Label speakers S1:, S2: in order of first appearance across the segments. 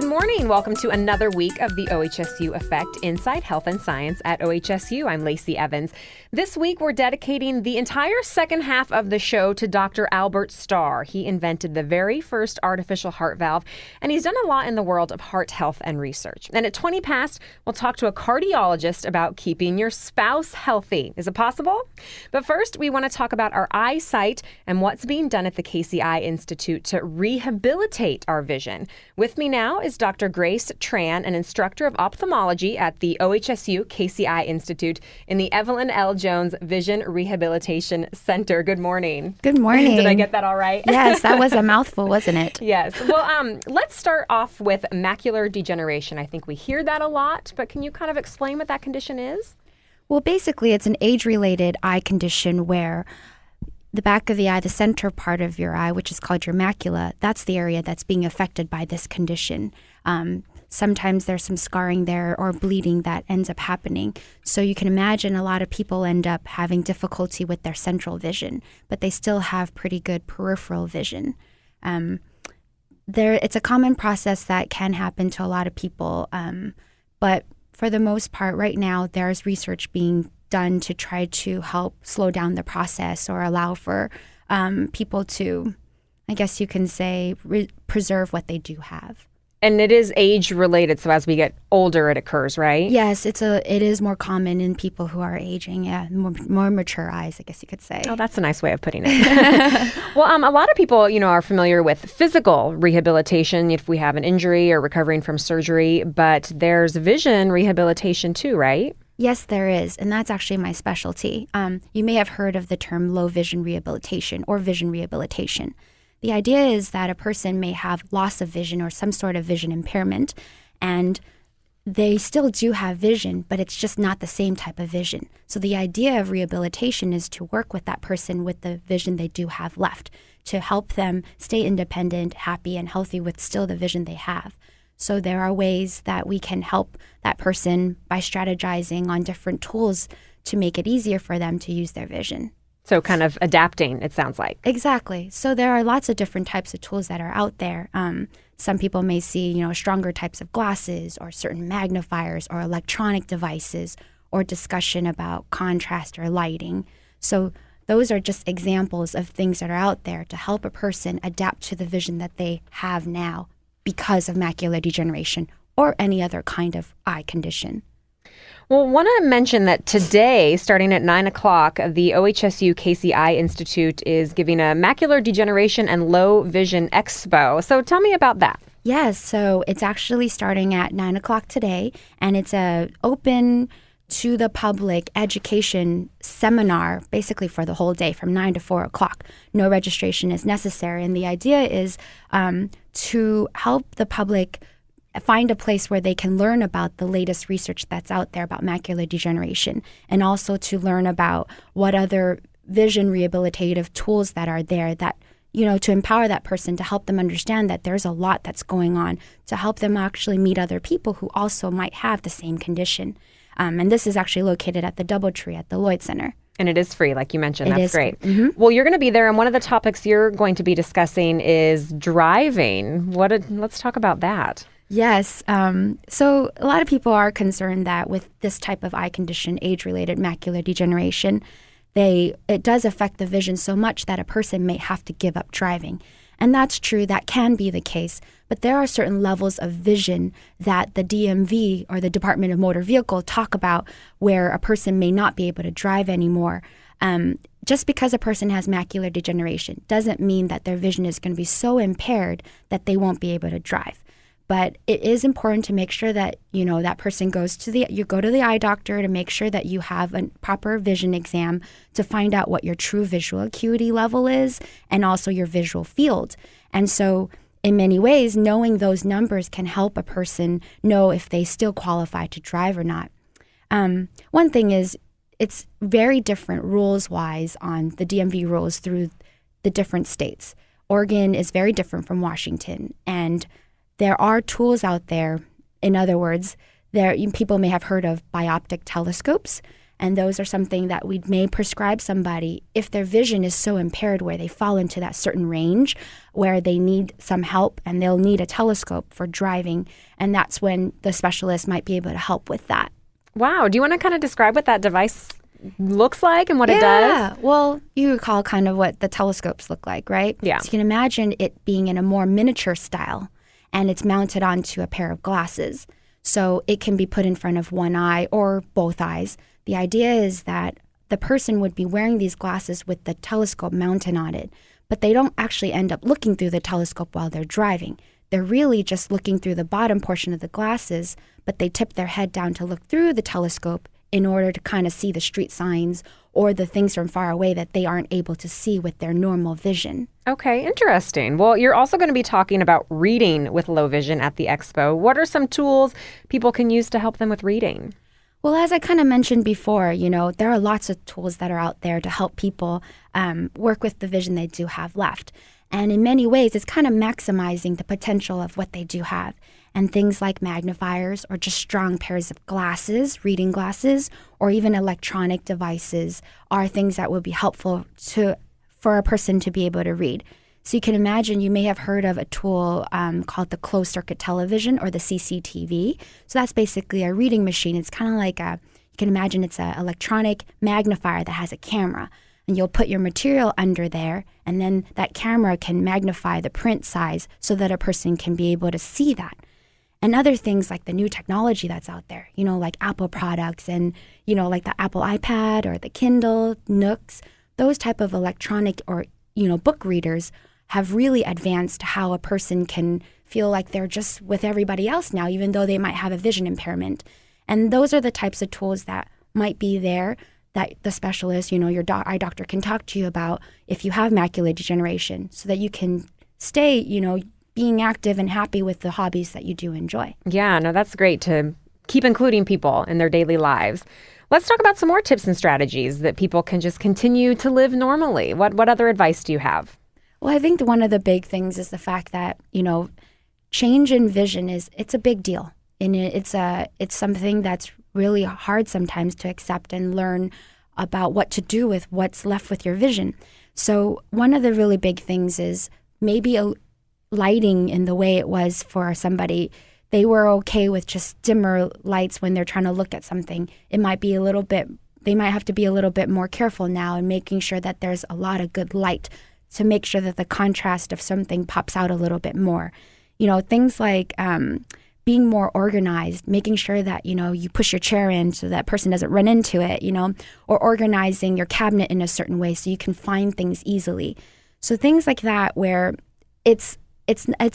S1: morning. Welcome to another week of the OHSU Effect Inside Health and Science at OHSU. I'm Lacey Evans. This week, we're dedicating the entire second half of the show to Dr. Albert Starr. He invented the very first artificial heart valve, and he's done a lot in the world of heart health and research. And at 20 past, we'll talk to a cardiologist about keeping your spouse healthy. Is it possible? But first, we want to talk about our eyesight and what's being done at the Casey Eye Institute to rehabilitate our vision. With me now is Dr. Grace Tran, an instructor of ophthalmology at the OHSU Casey Eye Institute in the Evelyn L. Jones Vision Rehabilitation Center. Good morning.
S2: Good morning.
S1: Did I get that all right?
S2: Yes, that was a mouthful, wasn't it?
S1: Yes. Well, let's start off with macular degeneration. I think we hear that a lot, but can you kind of explain what that condition is?
S2: Well, basically, it's an age-related eye condition where the back of the eye, the center part of your eye, which is called your macula, that's the area that's being affected by this condition. Sometimes there's some scarring there or bleeding that ends up happening. So you can imagine a lot of people end up having difficulty with their central vision, but they still have pretty good peripheral vision. It's a common process that can happen to a lot of people, but for the most part, right now, there's research being done to try to help slow down the process or allow for people to, I guess you can say, preserve what they do have.
S1: And it is age related, so as we get older, it occurs, right?
S2: Yes, it is more common in people who are aging. Yeah, more mature eyes, I guess you could say.
S1: Oh, that's a nice way of putting it. Well, a lot of people, are familiar with physical rehabilitation if we have an injury or recovering from surgery, but there's vision rehabilitation too, right?
S2: Yes, there is, and that's actually my specialty. You may have heard of the term low vision rehabilitation or vision rehabilitation. The idea is that a person may have loss of vision or some sort of vision impairment, and they still do have vision, but it's just not the same type of vision. So the idea of rehabilitation is to work with that person with the vision they do have left, to help them stay independent, happy, and healthy with still the vision they have. So there are ways that we can help that person by strategizing on different tools to make it easier for them to use their vision.
S1: So kind of adapting, it sounds like.
S2: Exactly. So there are lots of different types of tools that are out there. Some people may see, stronger types of glasses or certain magnifiers or electronic devices or discussion about contrast or lighting. So those are just examples of things that are out there to help a person adapt to the vision that they have now because of macular degeneration or any other kind of eye condition.
S1: Well, I want to mention that today, starting at 9 o'clock, the OHSU Casey Eye Institute is giving a macular degeneration and low vision expo. So tell me about that.
S2: Yes, so it's actually starting at 9 o'clock today, and it's a open to the public education seminar, basically for the whole day from 9 to 4 o'clock. No registration is necessary, and the idea is to help the public find a place where they can learn about the latest research that's out there about macular degeneration, and also to learn about what other vision rehabilitative tools that are there that, to empower that person, to help them understand that there's a lot that's going on, to help them actually meet other people who also might have the same condition. And this is actually located at the Doubletree at the Lloyd Center. And
S1: it is free, like you mentioned.
S2: That's
S1: great.
S2: Mm-hmm.
S1: Well, you're going to be there, and one of the topics you're going to be discussing is driving. Let's talk about that.
S2: Yes. So a lot of people are concerned that with this type of eye condition, age-related macular degeneration, it does affect the vision so much that a person may have to give up driving. And that's true. That can be the case. But there are certain levels of vision that the DMV or the Department of Motor Vehicle talk about where a person may not be able to drive anymore. Just because a person has macular degeneration doesn't mean that their vision is going to be so impaired that they won't be able to drive. But it is important to make sure that, that person you go to the eye doctor to make sure that you have a proper vision exam to find out what your true visual acuity level is and also your visual field. And so in many ways, knowing those numbers can help a person know if they still qualify to drive or not. One thing is it's very different rules-wise on the DMV rules through the different states. Oregon is very different from Washington, and there are tools out there. In other words, people may have heard of bioptic telescopes, And those are something that we may prescribe somebody if their vision is so impaired where they fall into that certain range where they need some help and they'll need a telescope for driving. And that's when the specialist might be able to help with that.
S1: Wow. Do you want to kind of describe what that device looks like and what it does?
S2: Yeah. Well, you recall kind of what the telescopes look like, right?
S1: Yeah.
S2: So you can imagine it being in a more miniature style, and it's mounted onto a pair of glasses. So it can be put in front of one eye or both eyes. The idea is that the person would be wearing these glasses with the telescope mounted on it, but they don't actually end up looking through the telescope while they're driving. They're really just looking through the bottom portion of the glasses, but they tip their head down to look through the telescope in order to kind of see the street signs or the things from far away that they aren't able to see with their normal vision.
S1: Okay, interesting. Well, you're also going to be talking about reading with low vision at the expo. What are some tools people can use to help them with reading?
S2: Well, as I kind of mentioned before, there are lots of tools that are out there to help people work with the vision they do have left. And in many ways, it's kind of maximizing the potential of what they do have. And things like magnifiers or just strong pairs of glasses, reading glasses, or even electronic devices are things that would be helpful for a person to be able to read. So you can imagine you may have heard of a tool called the closed circuit television or the CCTV. So that's basically a reading machine. It's kind of like you can imagine it's an electronic magnifier that has a camera. And you'll put your material under there, and then that camera can magnify the print size so that a person can be able to see that. And other things like the new technology that's out there, like Apple products and, like the Apple iPad or the Kindle, Nooks, those type of electronic or, book readers have really advanced how a person can feel like they're just with everybody else now, even though they might have a vision impairment. And those are the types of tools that might be there that the specialist, your eye doctor can talk to you about if you have macular degeneration so that you can stay, being active and happy with the hobbies that you do enjoy.
S1: Yeah, no, that's great to keep including people in their daily lives. Let's talk about some more tips and strategies that people can just continue to live normally. What other advice do you have?
S2: Well, I think one of the big things is the fact that, change in vision it's a big deal. And it's something that's really hard sometimes to accept and learn about what to do with what's left with your vision. So one of the really big things is maybe a lighting in the way it was for somebody. They were okay with just dimmer lights when they're trying to look at something. They might have to be a little bit more careful now in making sure that there's a lot of good light to make sure that the contrast of something pops out a little bit more. Things like being more organized, making sure that, you push your chair in so that person doesn't run into it, or organizing your cabinet in a certain way so you can find things easily. So things like that where it's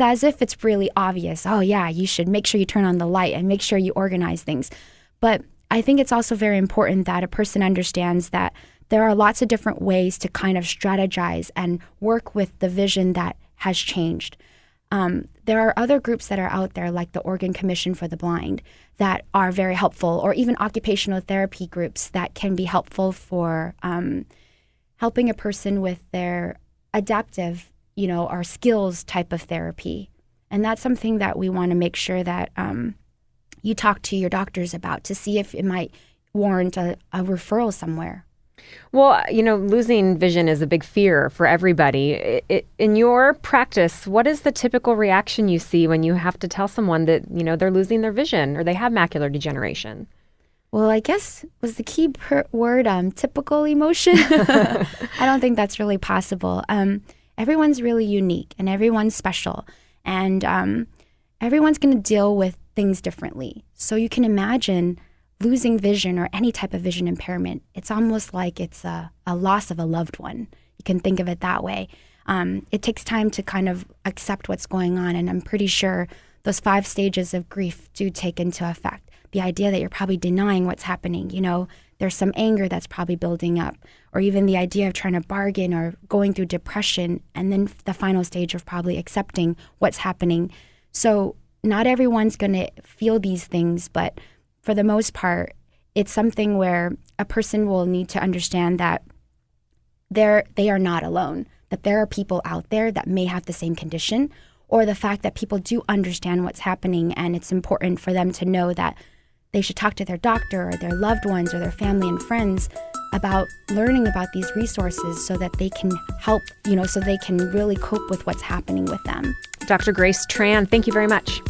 S2: as if it's really obvious. Oh yeah, you should make sure you turn on the light and make sure you organize things. But I think it's also very important that a person understands that there are lots of different ways to kind of strategize and work with the vision that has changed. There are other groups that are out there like the Oregon Commission for the Blind that are very helpful, or even occupational therapy groups that can be helpful for helping a person with their adaptive, or skills type of therapy. And that's something that we want to make sure that you talk to your doctors about to see if it might warrant a referral somewhere.
S1: Well, losing vision is a big fear for everybody. In your practice, what is the typical reaction you see when you have to tell someone that, they're losing their vision or they have macular degeneration?
S2: Well, I guess was the key word typical emotion. I don't think that's really possible. Everyone's really unique and everyone's special. And everyone's going to deal with things differently. So you can imagine losing vision or any type of vision impairment, it's almost like it's a loss of a loved one. You can think of it that way. It takes time to kind of accept what's going on, and I'm pretty sure those 5 stages of grief do take into effect. The idea that you're probably denying what's happening, there's some anger that's probably building up, or even the idea of trying to bargain or going through depression, and then the final stage of probably accepting what's happening. So not everyone's going to feel these things, but for the most part, it's something where a person will need to understand that they are not alone, that there are people out there that may have the same condition, or the fact that people do understand what's happening, and it's important for them to know that they should talk to their doctor or their loved ones or their family and friends about learning about these resources so that they can help, so they can really cope with what's happening with them.
S1: Dr. Grace Tran, thank you very much.